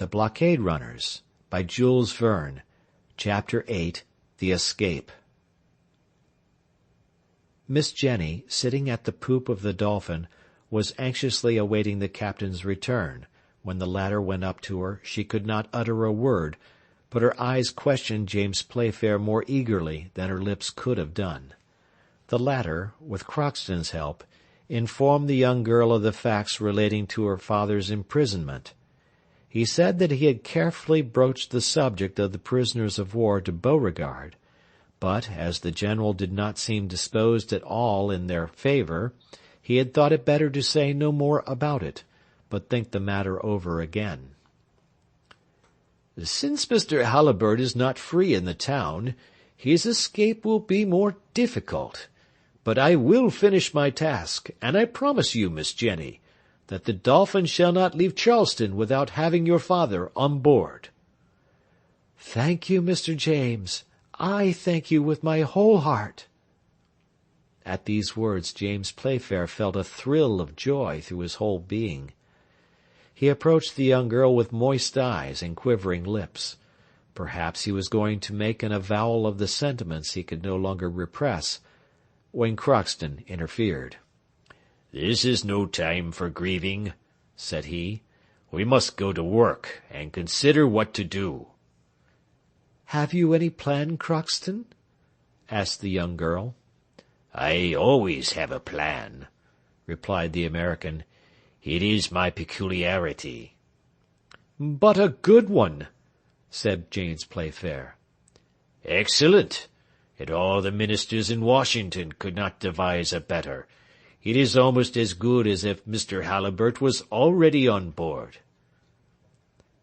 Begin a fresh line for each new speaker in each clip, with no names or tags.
The Blockade Runners, by Jules Verne. Chapter 8. The Escape. Miss Jenny, sitting at the poop of the Dolphin, was anxiously awaiting the captain's return. When the latter went up to her, she could not utter a word, but her eyes questioned James Playfair more eagerly than her lips could have done. The latter, with Crockston's help, informed the young girl of the facts relating to her father's imprisonment. He said that he had carefully broached the subject of the prisoners of war to Beauregard, but, as the general did not seem disposed at all in their favour, he had thought it better to say no more about it, but think the matter over again. "Since Mr. Halliburtt is not free in the town, his escape will be more difficult. But I will finish my task, and I promise you, Miss Jenny, that the Dolphin shall not leave Charleston without having your father on board." "Thank you, Mr. James. I thank you with my whole heart." At these words James Playfair felt a thrill of joy through his whole being. He approached the young girl with moist eyes and quivering lips. Perhaps he was going to make an avowal of the sentiments he could no longer repress, when Crockston interfered. "This is no time for grieving," said he. "We must go to work, and consider what to do." "Have you any plan, Crockston?" asked the young girl. "I always have a plan," replied the American. "It is my peculiarity." "But a good one," said James Playfair. "Excellent, and all the ministers in Washington could not devise a better. It is almost as good as if Mr. Halliburtt was already on board."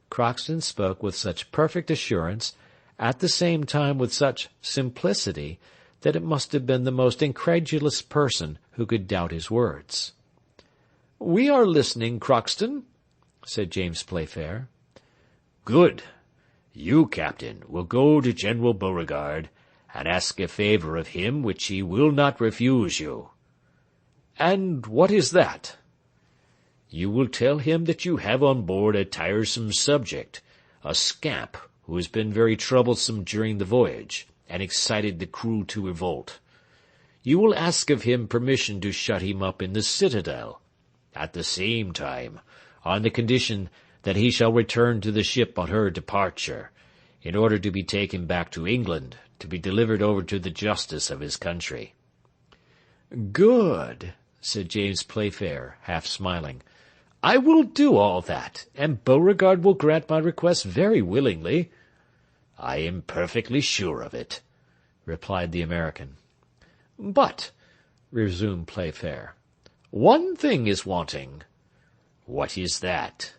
Crockston spoke with such perfect assurance, at the same time with such simplicity, that it must have been the most incredulous person who could doubt his words. "We are listening, Crockston," said James Playfair. "Good. You, Captain, will go to General Beauregard, and ask a favour of him which he will not refuse you." "And what is that?" "You will tell him that you have on board a tiresome subject, a scamp who has been very troublesome during the voyage, and excited the crew to revolt. You will ask of him permission to shut him up in the citadel, at the same time, on the condition that he shall return to the ship on her departure, in order to be taken back to England, to be delivered over to the justice of his country." "Good," said James Playfair, half smiling. "I will do all that, and Beauregard will grant my request very willingly." "I am perfectly sure of it," replied the American. "But," resumed Playfair, "one thing is wanting." "What is that?"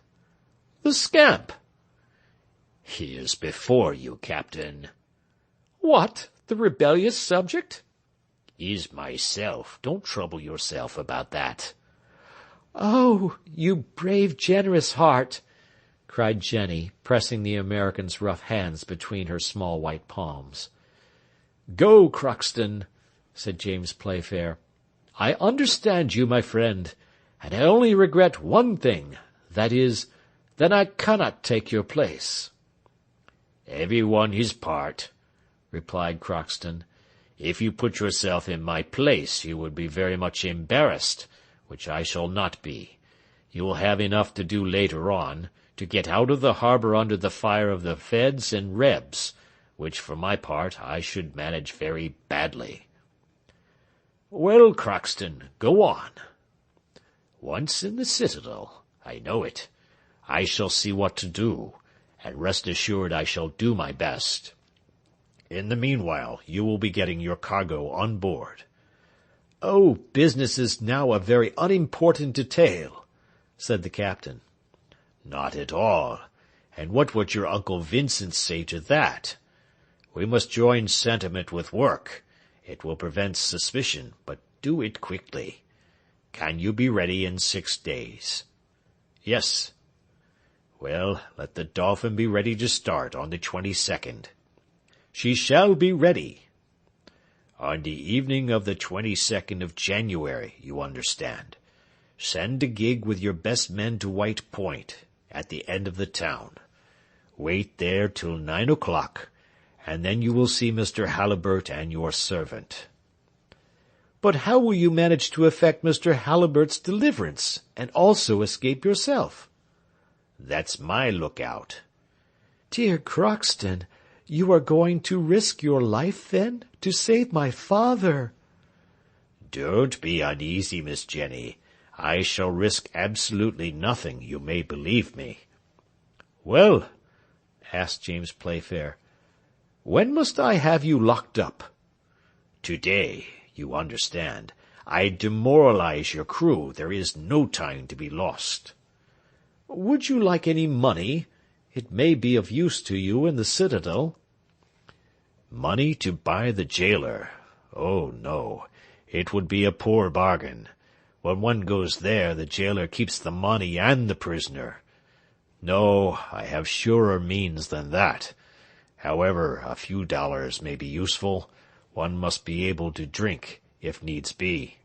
"The scamp." "He is before you, Captain." "What, the rebellious subject?" "Is myself. Don't trouble yourself about that." "Oh, you brave, generous heart!" cried Jenny, pressing the American's rough hands between her small white palms. "Go, Crockston," said James Playfair. "I understand you, my friend, and I only regret one thing, that is, that I cannot take your place." "Every one his part," replied Crockston. "If you put yourself in my place, you would be very much embarrassed, which I shall not be. You will have enough to do later on, to get out of the harbour under the fire of the Feds and Rebs, which, for my part, I should manage very badly." "Well, Crockston, go on." "Once in the citadel, I know it. I shall see what to do, and rest assured I shall do my best. In the meanwhile, you will be getting your cargo on board." "Oh, business is now a very unimportant detail," said the captain. "Not at all. And what would your Uncle Vincent say to that? We must join sentiment with work. It will prevent suspicion, but do it quickly. Can you be ready in 6 days?" "Yes." "Well, let the Dolphin be ready to start on the 22nd. "She shall be ready." "On the evening of the 22nd of January, you understand. Send a gig with your best men to White Point, at the end of the town. Wait there till 9 o'clock, and then you will see Mr. Halliburtt and your servant." "But how will you manage to effect Mr. Halliburtt's deliverance, and also escape yourself?" "That's my lookout." "Dear Crockston, you are going to risk your life, then, to save my father?" "Don't be uneasy, Miss Jenny. I shall risk absolutely nothing, you may believe me." "Well," asked James Playfair, "when must I have you locked up?" "Today, you understand. I demoralize your crew. There is no time to be lost." "Would you like any money? It may be of use to you in the citadel." "Money to buy the jailer? Oh, no. It would be a poor bargain. When one goes there, the jailer keeps the money and the prisoner. No, I have surer means than that. However, a few dollars may be useful. One must be able to drink, if needs be."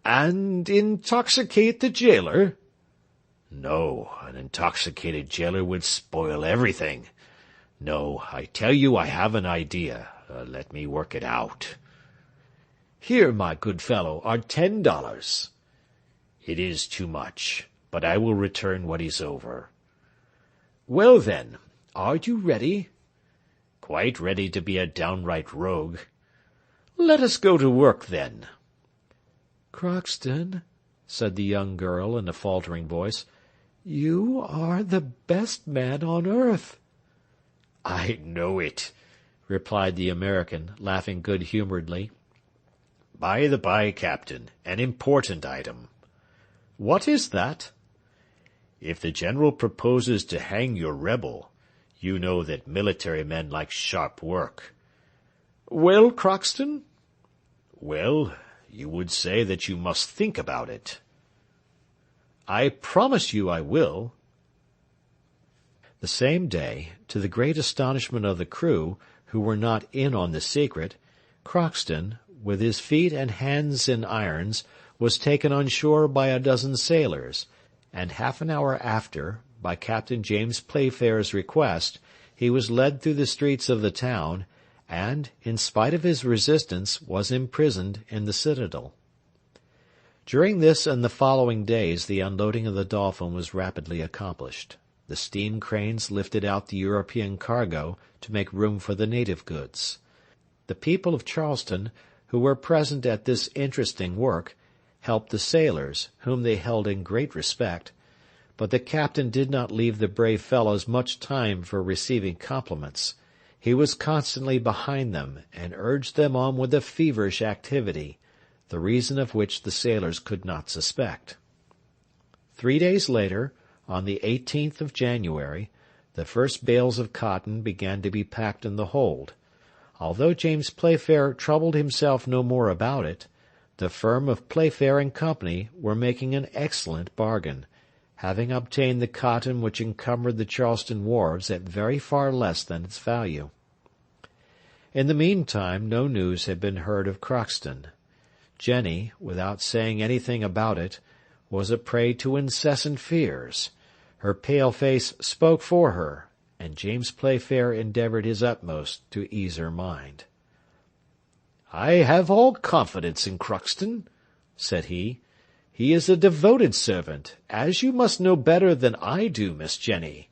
"And intoxicate the jailer?" "No, an intoxicated jailer would spoil everything. No, I tell you I have an idea. Let me work it out." "Here, my good fellow, are $10. "It is too much, but I will return what is over." "Well, then, are you ready?" "Quite ready to be a downright rogue." "Let us go to work, then." "Crockston," said the young girl in a faltering voice, "you are the best man on earth." "I know it," replied the American, laughing good-humouredly. "By the by, Captain, an important item." "What is that?" "If the general proposes to hang your rebel, you know that military men like sharp work." "Well, Crockston?" "Well, you would say that you must think about it." "I promise you I will." The same day, to the great astonishment of the crew, who were not in on the secret, Crockston, with his feet and hands in irons, was taken on shore by a dozen sailors, and half an hour after, by Captain James Playfair's request, he was led through the streets of the town, and, in spite of his resistance, was imprisoned in the citadel. During this and the following days the unloading of the Dolphin was rapidly accomplished. The steam cranes lifted out the European cargo to make room for the native goods. The people of Charleston, who were present at this interesting work, helped the sailors, whom they held in great respect, but the captain did not leave the brave fellows much time for receiving compliments. He was constantly behind them, and urged them on with a feverish activity, the reason of which the sailors could not suspect. 3 days later, on the 18th of January, the first bales of cotton began to be packed in the hold. Although James Playfair troubled himself no more about it, the firm of Playfair and Company were making an excellent bargain, having obtained the cotton which encumbered the Charleston wharves at very far less than its value. In the meantime no news had been heard of Crockston. Jenny, without saying anything about it, was a prey to incessant fears. Her pale face spoke for her, and James Playfair endeavoured his utmost to ease her mind. "I have all confidence in Crockston," said he. "He is a devoted servant, as you must know better than I do, Miss Jenny.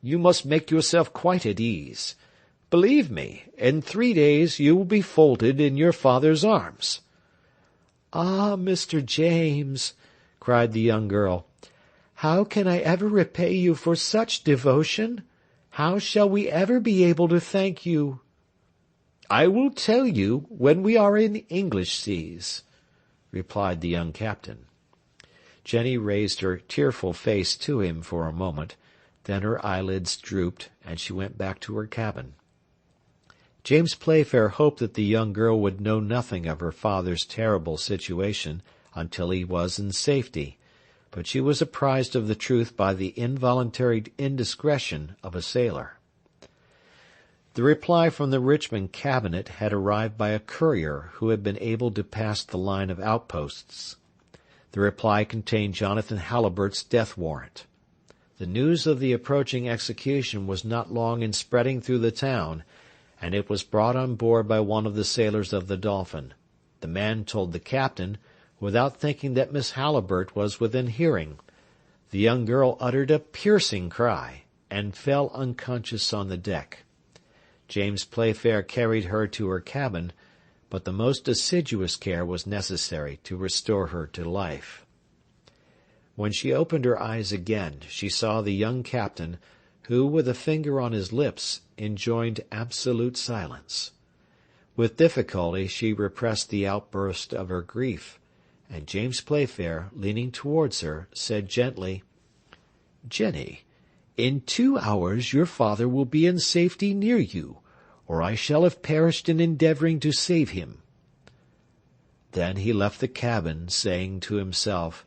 You must make yourself quite at ease. Believe me, in 3 days you will be folded in your father's arms." "Ah, Mr. James," cried the young girl, "how can I ever repay you for such devotion? How shall we ever be able to thank you?" "I will tell you when we are in English seas," replied the young captain. Jenny raised her tearful face to him for a moment, then her eyelids drooped, and she went back to her cabin. James Playfair hoped that the young girl would know nothing of her father's terrible situation until he was in safety, but she was apprised of the truth by the involuntary indiscretion of a sailor. The reply from the Richmond cabinet had arrived by a courier who had been able to pass the line of outposts. The reply contained Jonathan Halliburtt's death warrant. The news of the approaching execution was not long in spreading through the town, and it was brought on board by one of the sailors of the Dolphin. The man told the captain, without thinking that Miss Halliburtt was within hearing. The young girl uttered a piercing cry, and fell unconscious on the deck. James Playfair carried her to her cabin, but the most assiduous care was necessary to restore her to life. When she opened her eyes again, she saw the young captain, who, with a finger on his lips, enjoined absolute silence. With difficulty she repressed the outburst of her grief, and James Playfair, leaning towards her, said gently, "Jenny, in 2 hours your father will be in safety near you, or I shall have perished in endeavouring to save him." Then he left the cabin, saying to himself,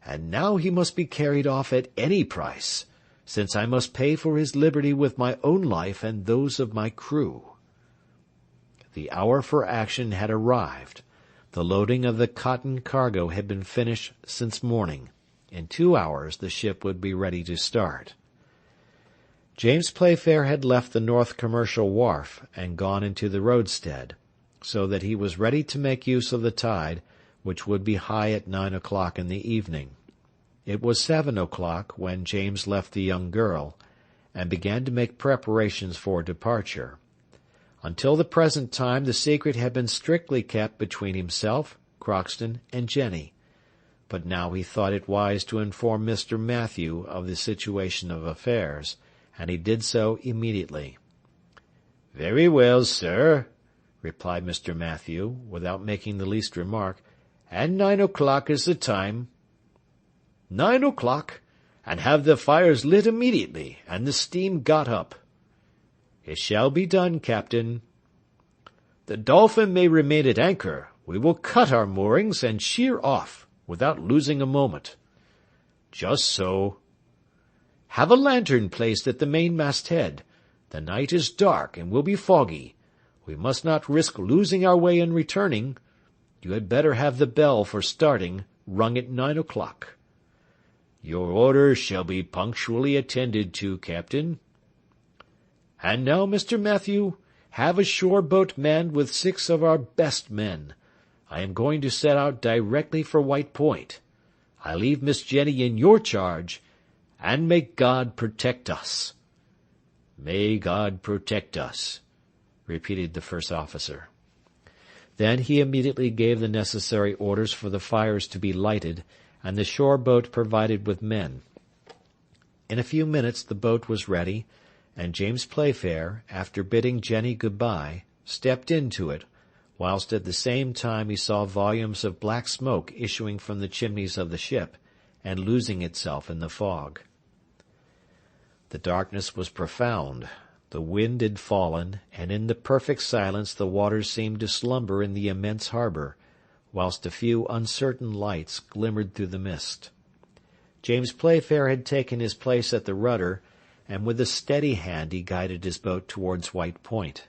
"And now he must be carried off at any price, since I must pay for his liberty with my own life and those of my crew." The hour for action had arrived. The loading of the cotton cargo had been finished since morning. In 2 hours the ship would be ready to start. James Playfair had left the North Commercial Wharf and gone into the roadstead, so that he was ready to make use of the tide, which would be high at 9 o'clock in the evening. It was 7 o'clock when James left the young girl, and began to make preparations for departure. Until the present time the secret had been strictly kept between himself, Crockston, and Jenny, but now he thought it wise to inform Mr. Matthew of the situation of affairs, and he did so immediately. "Very well, sir," replied Mr. Matthew, without making the least remark, "and 9 o'clock is the time." "9 o'clock, and have the fires lit immediately, and the steam got up." "It shall be done, captain." "The Dolphin may remain at anchor. We will cut our moorings and sheer off, without losing a moment." "Just so." "Have a lantern placed at the mainmast head. The night is dark and will be foggy. We must not risk losing our way in returning. You had better have the bell for starting rung at 9 o'clock." "Your orders shall be punctually attended to, captain." "And now, Mr. Matthew, have a shore boat manned with 6 of our best men. I am going to set out directly for White Point. I leave Miss Jenny in your charge, and may God protect us." "May God protect us," repeated the first officer. Then he immediately gave the necessary orders for the fires to be lighted, and the shore boat provided with men. In a few minutes the boat was ready, and James Playfair, after bidding Jenny good-bye, stepped into it, whilst at the same time he saw volumes of black smoke issuing from the chimneys of the ship, and losing itself in the fog. The darkness was profound. The wind had fallen, and in the perfect silence the waters seemed to slumber in the immense harbour, whilst a few uncertain lights glimmered through the mist. James Playfair had taken his place at the rudder, and with a steady hand he guided his boat towards White Point.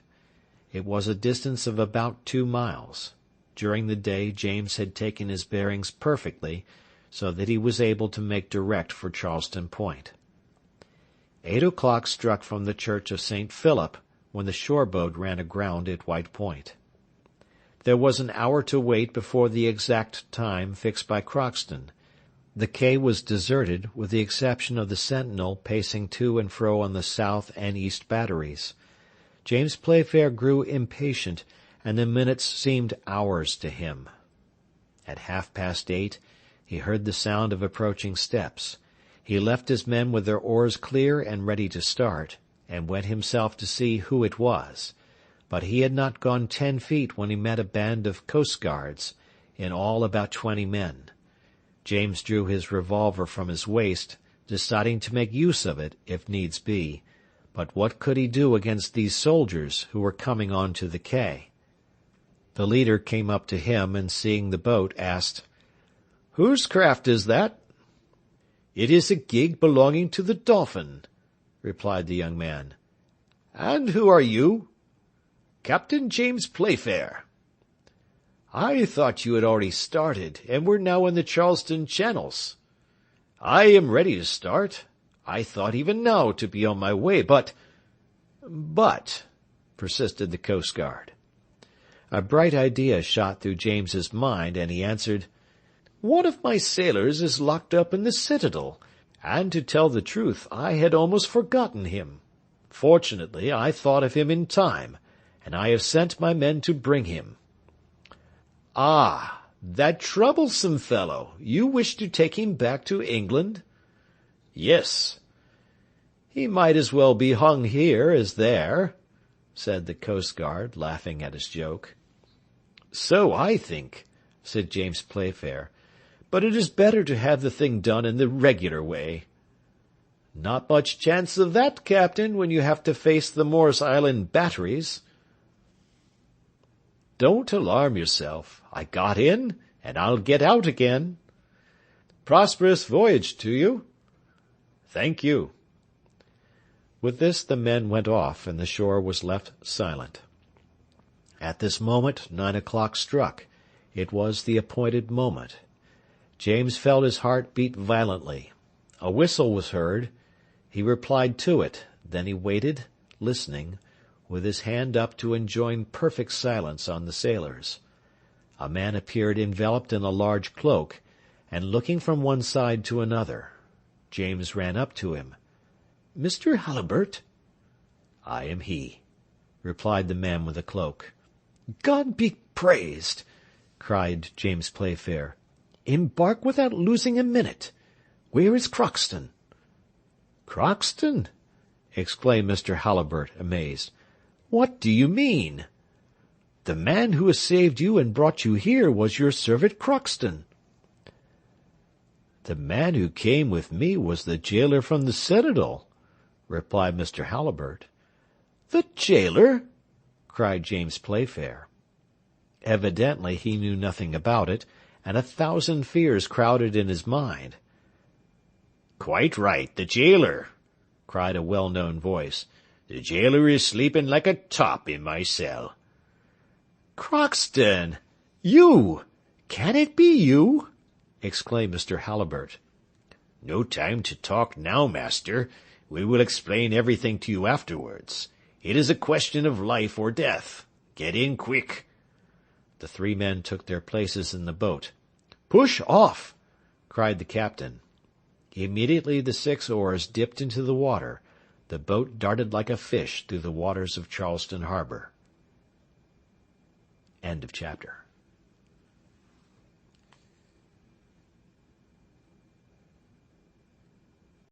It was a distance of about 2 miles. During the day James had taken his bearings perfectly, so that he was able to make direct for Charleston Point. 8 o'clock struck from the church of St. Philip, when the shore-boat ran aground at White Point. There was an hour to wait before the exact time fixed by Crockston. The quay was deserted, with the exception of the sentinel pacing to and fro on the south and east batteries. James Playfair grew impatient, and the minutes seemed hours to him. At 8:30 he heard the sound of approaching steps. He left his men with their oars clear and ready to start, and went himself to see who it was. But he had not gone 10 feet when he met a band of coastguards, in all about 20 men. James drew his revolver from his waist, deciding to make use of it, if needs be. But what could he do against these soldiers who were coming on to the quay? The leader came up to him, and seeing the boat, asked, "Whose craft is that?" "It is a gig belonging to the Dolphin," replied the young man. "And who are you?" "Captain James Playfair." "I thought you had already started, and were now in the Charleston channels." "I am ready to start. I thought even now to be on my way, but, persisted the Coast Guard. A bright idea shot through James's mind, and he answered, "One of my sailors is locked up in the citadel, and to tell the truth, I had almost forgotten him. Fortunately, I thought of him in time, and I have sent my men to bring him." "Ah, that troublesome fellow. You wish to take him back to England?" "Yes." "He might as well be hung here as there," said the Coast Guard, laughing at his joke. "So I think," said James Playfair, "but it is better to have the thing done in the regular way." "Not much chance of that, Captain, when you have to face the Morris Island batteries." "Don't alarm yourself. I got in, and I'll get out again." "Prosperous voyage to you." "Thank you." With this the men went off, and the shore was left silent. At this moment 9 o'clock struck. It was the appointed moment. James felt his heart beat violently. A whistle was heard. He replied to it. Then he waited, listening, with his hand up to enjoin perfect silence on the sailors. A man appeared enveloped in a large cloak, and looking from one side to another. James ran up to him. "Mr. Halliburtt?" "I am he," replied the man with the cloak. "God be praised!" cried James Playfair. "Embark without losing a minute. Where is Crockston?" "Crockston?" exclaimed Mr. Halliburtt, amazed. "What do you mean?" "The man who has saved you and brought you here was your servant Crockston." "The man who came with me was the jailer from the citadel," replied Mr. Halliburtt. "The jailer!" cried James Playfair. Evidently he knew nothing about it, and 1,000 fears crowded in his mind. "Quite right, the jailer," cried a well-known voice. "The jailer is sleeping like a top in my cell." "Crockston! You! Can it be you?" exclaimed Mr. Halliburtt. "No time to talk now, master. We will explain everything to you afterwards. It is a question of life or death. Get in quick." The 3 men took their places in the boat. "Push off!" cried the captain. Immediately the 6 oars dipped into the water. The boat darted like a fish through the waters of Charleston harbor. End of chapter.